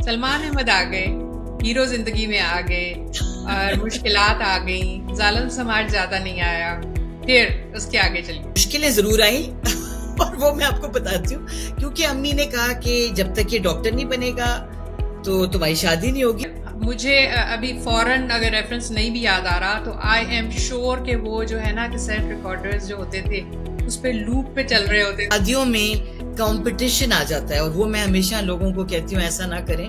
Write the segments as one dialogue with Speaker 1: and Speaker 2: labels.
Speaker 1: सलमान अहमद आ गए, हीरो जिंदगी में आ गए और मुश्किलात आ गई, जालिम समाज ज्यादा नहीं आया, फिर उसके आगे चलिए।
Speaker 2: मुश्किलें जरूर आई और वो मैं आपको बताती हूँ, क्योंकि अम्मी ने कहा कि जब तक ये डॉक्टर नहीं बनेगा तो तुम्हारी शादी नहीं होगी।
Speaker 1: मुझे अभी फौरन अगर रेफरेंस नहीं भी याद आ रहा तो आई एम श्योर कि वो जो है ना कैसेट रिकॉर्डर्स जो होते थे उस पे लूप पे चल रहे होते थे।
Speaker 2: शादियों में कंपटीशन आ जाता है और वो मैं हमेशा लोगों को कहती हूँ ऐसा ना करें।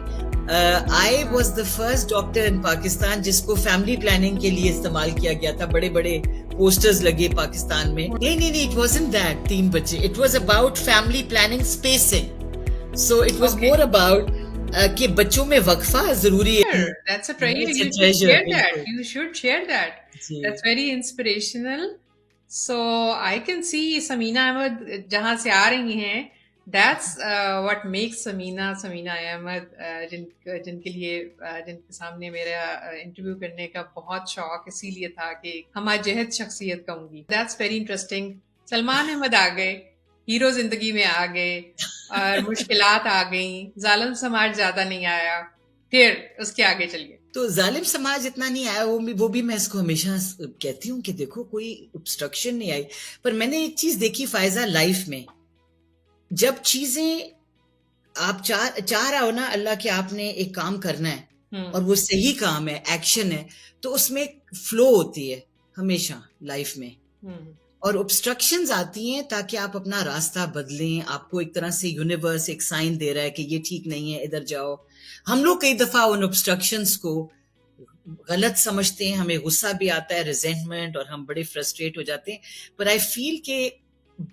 Speaker 2: I was the first doctor in Pakistan जिसको फैमिली प्लानिंग के लिए इस्तेमाल किया गया था। बड़े बड़े पोस्टर्स लगे पाकिस्तान में। नहीं, इट वाजंट दैट 3 बच्चे, it was about family planning spacing. So it was more about कि बच्चों में वक्फा जरूरी है।
Speaker 1: That's a treasure. You should share that. You should share that. That's very inspirational. So I can see Samina Ahmed जहाँ से आ रही हैं, that's what makes Samina Ahmed जिनके लिए जिनके सामने मेरा इंटरव्यू करने का बहुत शौक इसीलिए था कि हमाजहत शख्सियत कहूंगी। That's very interesting. Salman Ahmad आ गए, हीरो जिंदगी में आ गए और मुश्किलात आ गई, जालिम समाज ज्यादा नहीं आया, फिर उसके आगे चलिए।
Speaker 2: तो जालिम समाज इतना नहीं आया, वो भी मैं इसको हमेशा कहती हूँ कि देखो कोई ऑब्स्ट्रक्शन नहीं आई। पर मैंने एक चीज देखी फायजा लाइफ में, जब चीजें आप चाह रहा हो ना अल्लाह कि आपने एक काम करना है और वो सही काम है, एक्शन है, तो उसमें फ्लो होती है हमेशा लाइफ में। और ऑब्स्ट्रक्शंस आती हैं ताकि आप अपना रास्ता बदलें। आपको एक तरह से यूनिवर्स एक साइन दे रहा है कि ये ठीक नहीं है, इधर जाओ। हम लोग कई दफा उन ऑब्स्ट्रक्शंस को गलत समझते हैं, हमें गुस्सा भी आता है, रिजेंटमेंट, और हम बड़े फ्रस्ट्रेट हो जाते हैं। पर आई फील कि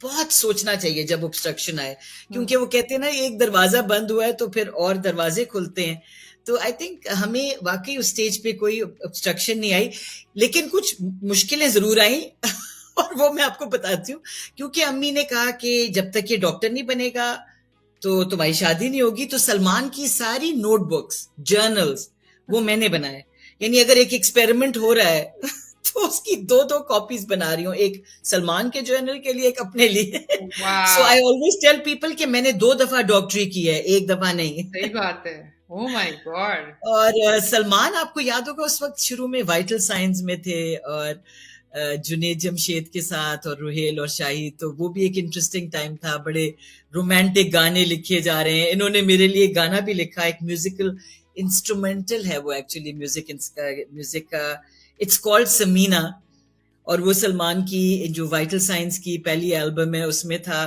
Speaker 2: बहुत सोचना चाहिए जब ऑब्स्ट्रक्शन आए, क्योंकि वो कहते हैं ना एक दरवाजा बंद हुआ है तो फिर और दरवाजे खुलते हैं। तो आई थिंक हमें वाकई उस स्टेज पे कोई ऑब्स्ट्रक्शन नहीं आई, लेकिन कुछ मुश्किलें जरूर आई और वो मैं आपको बताती हूँ, क्योंकि अम्मी ने कहा कि जब तक ये डॉक्टर नहीं बनेगा तो तुम्हारी शादी नहीं होगी। तो सलमान की सारी नोटबुक्स, जर्नल्स वो मैंने बनाए। यानी अगर एक एक्सपेरिमेंट हो रहा है तो उसकी 2 कॉपीज बना रही हूँ, एक सलमान के जर्नल के लिए, एक अपने लिए। सो आई ऑलवेज टेल पीपल कि मैंने 2 दफा डॉक्टरी की है, एक दफा नहीं।
Speaker 1: सही बात है। Oh my God.
Speaker 2: और सलमान आपको याद होगा उस वक्त शुरू में वाइटल साइंस में थे और जुनेद जमशेद के साथ और रुहेल और शाही, तो वो भी एक इंटरेस्टिंग टाइम था। बड़े रोमांटिक गाने लिखे जा रहे हैं। इन्होंने मेरे लिए गाना भी लिखा, एक म्यूजिकल इंस्ट्रूमेंटल है वो, एक्चुअली म्यूजिक का, इट्स कॉल्ड समीना। और वो सलमान की जो वाइटल साइंस की पहली एल्बम है उसमें था।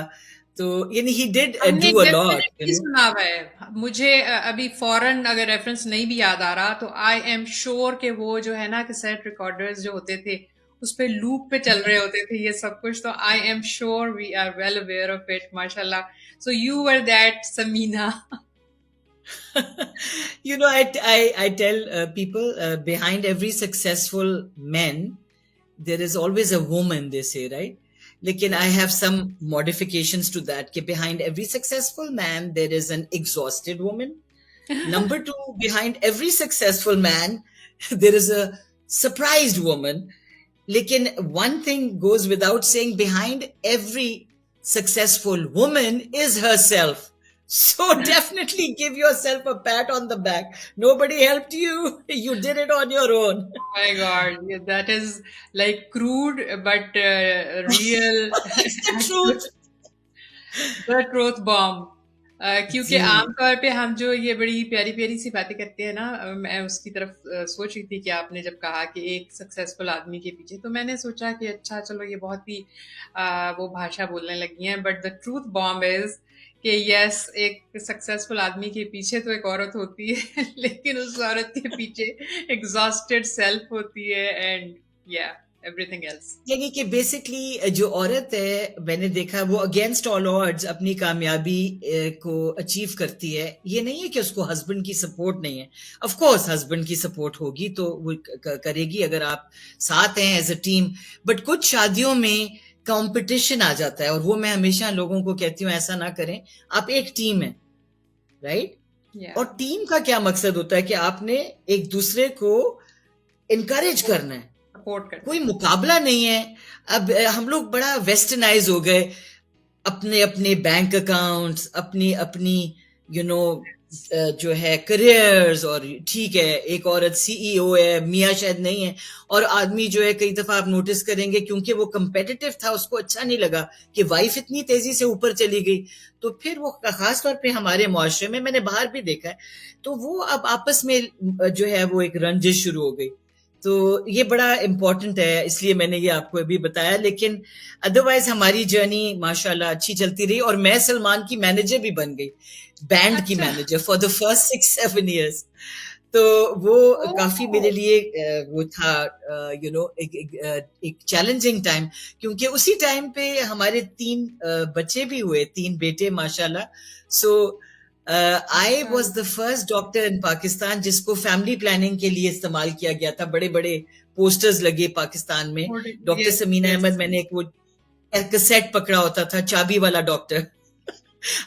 Speaker 2: तो यानी he did do a lot.
Speaker 1: सुना हुआ है मुझे, अभी फौरन अगर रेफरेंस नहीं भी याद आ रहा तो आई एम श्योर कि वो जो है ना कैसेट रिकॉर्डर्स जो होते थे उस पे लूप पे चल रहे होते थे ये सब कुछ। तो I am sure we are well aware of it, माशाल्लाह। So you were that Samina.
Speaker 2: You know, I tell people behind every successful man there is always a woman, they say, right? Lekin I have some modifications to that, कि behind every successful man there is an exhausted woman. Number 2, behind every successful man there is a surprised woman. Lekin one thing goes without saying, behind every successful woman is herself. So definitely give yourself a pat on the back. Nobody helped you. You did it on your own.
Speaker 1: Oh my God. Yeah, that is like crude but real.
Speaker 2: It's the truth.
Speaker 1: The truth bomb. क्योंकि आमतौर पे हम जो ये बड़ी प्यारी प्यारी सी बातें करते हैं ना, मैं उसकी तरफ सोच रही थी कि आपने जब कहा कि एक सक्सेसफुल आदमी के पीछे, तो मैंने सोचा कि अच्छा चलो ये बहुत ही वो भाषा बोलने लगी हैं। But the truth bomb is कि यस, एक सक्सेसफुल आदमी के पीछे तो एक औरत होती है लेकिन उस औरत के पीछे एग्जॉस्टेड सेल्फ होती है एंड या एवरीथिंग एल्स।
Speaker 2: यानी कि बेसिकली जो औरत है, मैंने देखा वो अगेंस्ट ऑल ऑड्स अपनी कामयाबी को अचीव करती है। ये नहीं है कि उसको हस्बैंड की सपोर्ट नहीं है। ऑफ कोर्स हस्बैंड की सपोर्ट होगी तो वो करेगी अगर आप साथ हैं एज अ टीम। बट कुछ शादियों में कंपटीशन आ जाता है और वो मैं हमेशा लोगों को कहती हूँ ऐसा ना करें। आप एक टीम है, राइट? और टीम का क्या मकसद होता है कि आपने एक दूसरे को इनकरेज करना है, कोई मुकाबला नहीं है। अब हम लोग बड़ा वेस्टर्नाइज हो गए, अपने अपने बैंक अकाउंट्स, अपनी अपनी जो है करियर्स, और ठीक है एक औरत सीईओ है, मियाँ शायद नहीं है, और आदमी जो है कई दफा आप नोटिस करेंगे क्योंकि वो कंपेटिटिव था, उसको अच्छा नहीं लगा कि वाइफ इतनी तेजी से ऊपर चली गई, तो फिर वो खास तौर पे हमारे मुआशरे में, मैंने बाहर भी देखा है, तो वो अब आपस में जो है वो एक रंजिश शुरू हो गई। तो ये बड़ा इम्पोर्टेंट है, इसलिए मैंने ये आपको अभी बताया। लेकिन अदरवाइज हमारी जर्नी माशाल्लाह अच्छी चलती रही, और मैं सलमान की मैनेजर भी बन गई, बैंड की
Speaker 1: अच्छा।
Speaker 2: Manager for the first 6-7 years. तो वो काफी मेरे
Speaker 1: ओह!
Speaker 2: लिए वो था एक चैलेंजिंग टाइम, क्योंकि उसी टाइम पे हमारे 3 बच्चे भी हुए, 3 बेटे माशाल्लाह। सो आई वाज
Speaker 1: माशाल्लाह।
Speaker 2: The first doctor in Pakistan जिसको फैमिली प्लानिंग के लिए इस्तेमाल किया गया था। बड़े बड़े पोस्टर्स लगे पाकिस्तान में, doctor
Speaker 1: yes,
Speaker 2: Samina
Speaker 1: yes.
Speaker 2: Ahmed, मैंने एक वो कैसेट पकड़ा होता था, चाबी वाला डॉक्टर,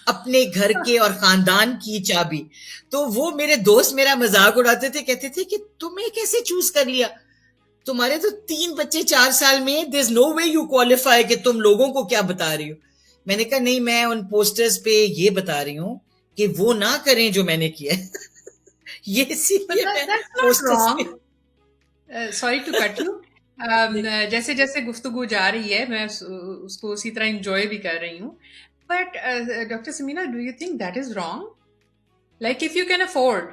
Speaker 2: अपने घर के और खानदान की चाबी। तो वो मेरे दोस्त मेरा मजाक उड़ाते थे, कहते थे कि तुम्हें कैसे चूज कर लिया, तुम्हारे तो 3 बच्चे 4 साल में, there is no way you qualify, कि तुम लोगों को क्या बता रही हो। मैंने कहा नहीं, मैं उन पोस्टर्स पे ये बता रही हूँ कि वो ना करें जो मैंने किया है। ये
Speaker 1: But
Speaker 2: इसीलिए मैं
Speaker 1: that's not
Speaker 2: पोस्टर्स पे
Speaker 1: wrong. Sorry to cut you. जैसे जैसे गुफ्तगू जा रही है मैं उसको उसी तरह इंजॉय भी कर रही हूँ. But doctor Samina, do you think that is wrong? Like if you can afford,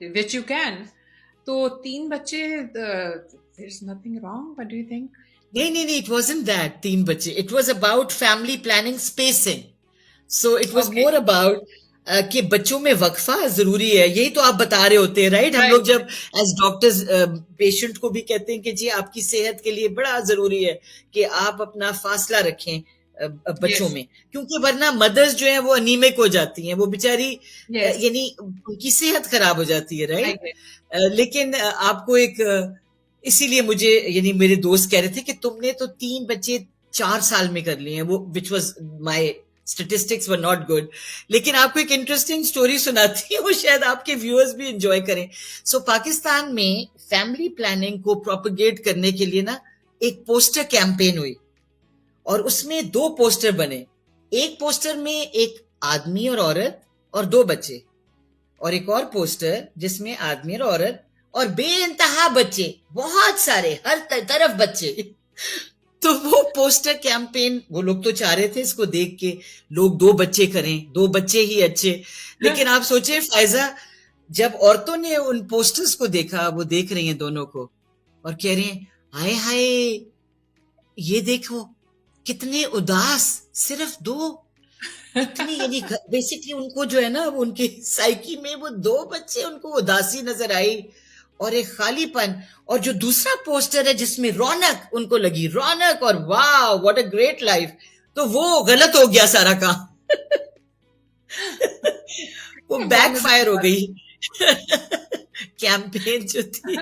Speaker 1: which you can, तो 3 बच्चे, there is nothing wrong. What do you think?
Speaker 2: नहीं नहीं नहीं, इट वाजंट दैट 3 बच्चे, it was about family planning spacing. So it was
Speaker 1: okay.
Speaker 2: More about कि बच्चों में वक्फा जरूरी है, यही तो आप बता रहे होते हैं, राइट? हम लोग
Speaker 1: राइट.
Speaker 2: जब एज डॉक्टर्स पेशेंट को भी कहते हैं कि जी आपकी सेहत के लिए बड़ा जरूरी है कि आप अपना फासला रखें बच्चों
Speaker 1: यस.
Speaker 2: में, क्योंकि वरना मदर्स जो है वो अनीमिक हो जाती हैं, वो बेचारी
Speaker 1: यस.
Speaker 2: यानी उनकी सेहत खराब हो जाती है,
Speaker 1: आई
Speaker 2: राइट?
Speaker 1: गेट.
Speaker 2: लेकिन आपको एक इसीलिए मुझे, यानी मेरे दोस्त कह रहे थे कि तुमने तो 3 बच्चे 4 साल में कर लिए हैं, वो which was my statistics were not good. लेकिन आपको एक इंटरेस्टिंग स्टोरी सुनाती हूँ, शायद आपके व्यूअर्स भी एंजॉय करें। सो पाकिस्तान में फैमिली प्लानिंग को प्रोपेगेट करने के लिए ना एक पोस्टर कैंपेन हुई, और उसमें 2 पोस्टर बने। एक पोस्टर में एक आदमी और औरत और 2 बच्चे, और एक और पोस्टर जिसमें आदमी और औरत और बेइंतहा बच्चे, बहुत सारे, हर तरफ बच्चे। तो वो पोस्टर कैंपेन, वो लोग तो चाह रहे थे इसको देख के लोग 2 बच्चे करें, 2 बच्चे ही अच्छे। लेकिन आप सोचे फायजा, जब औरतों ने उन पोस्टर्स को देखा, वो देख रही हैं दोनों को और कह रही हैं हाय हाय, ये देखो कितने उदास, सिर्फ 2, इतनी, यानी बेसिकली उनको जो है ना, वो उनके साइकी में वो 2 बच्चे, उनको उदासी नजर आई और एक खालीपन। और जो दूसरा पोस्टर है जिसमें रौनक, उनको लगी रौनक और वाह व्हाट अ ग्रेट लाइफ, तो वो गलत हो गया सारा काम। वो
Speaker 1: बहुत
Speaker 2: बैकफायर
Speaker 1: मजेदार
Speaker 2: हो
Speaker 1: बात.
Speaker 2: गई कैंपेन जो थी।